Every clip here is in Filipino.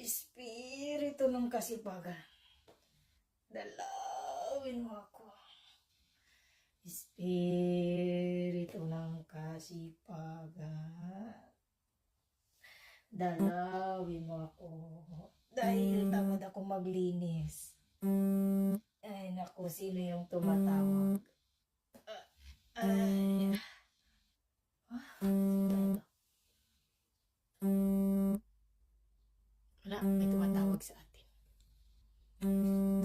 Espiritu ng kasipagan, dalawin mo ako. Espiritu ng kasipagan, dalawin mo ako. Dahil tamad ako maglinis. Ay naku, sino yung tumatawag? Ay, sino ito? Wala, may tumatawag sa atin.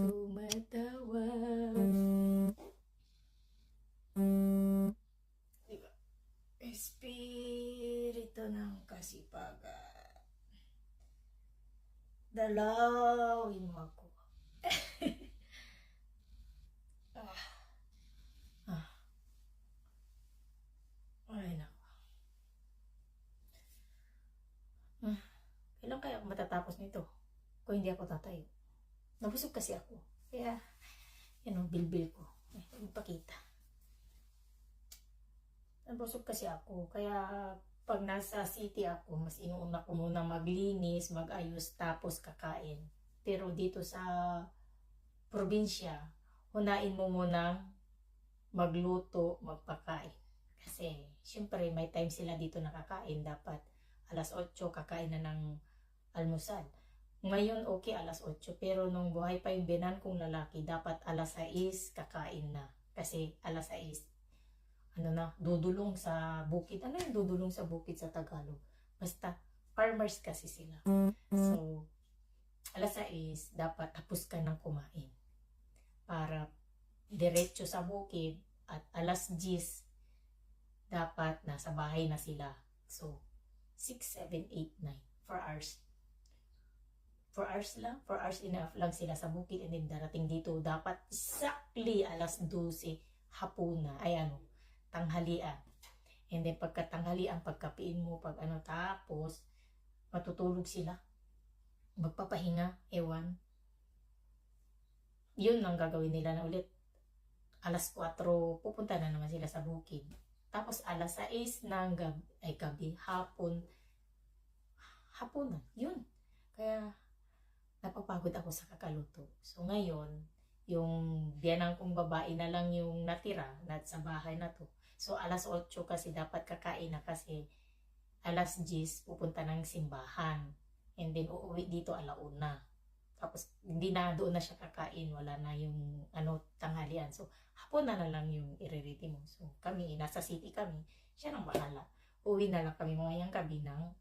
Tumatawag. Diba? Espiritu ng kasipagan, dalawin mo ako. Ay naku. Kailan kaya ako matatapos nito? Kung hindi ako tatayo. Nabusog kasi ako. Kaya, yan ang bilbil ko. Magpakita. Nabusog kasi ako. Kaya, pag nasa city ako, mas inuuna ko muna maglinis, magayos, tapos kakain. Pero dito sa probinsya, hunain mo muna magluto, magpakain. Kasi, syempre, may time sila dito nakakain. Dapat, alas 8, kakain na ng almusal. Ngayon, okay, alas 8. Pero nung buhay pa yung binan kong lalaki, dapat alas 6, kakain na. Kasi, alas 6, dudulong sa bukid. Ano yung dudulong sa bukid sa Tagalog? Basta, farmers kasi sila. So, alas 6, dapat tapos ka ng kumain. Para diretso sa bukid at alas 10, dapat nasa bahay na sila. So, 6, 7, 8, 9, 4 hours. 4 hours lang, 4 hours enough lang sila sa bukid, and then darating dito, dapat exactly alas 12 hapuna, tanghalian. And then pagkatanghalian, pagkapiin mo, tapos matutulog sila. Magpapahinga, ewan. Yun ang gagawin nila na ulit. Alas 4, pupunta na naman sila sa bukid. Tapos alas 6 ng gabi, hapon na, yun. Kaya, napapagod ako sa kakaluto. So ngayon, yung biyanang kong babae na lang yung natira sa bahay na to. So alas 8 kasi dapat kakain na kasi alas 10 pupunta ng simbahan. And then uuwi dito alauna. Tapos hindi na doon na siya kakain, wala na yung tanghalian. So hapon na lang yung i-ready mo. So kami, nasa city kami, siya nang bahala. Uwi na lang kami ngayong gabi ng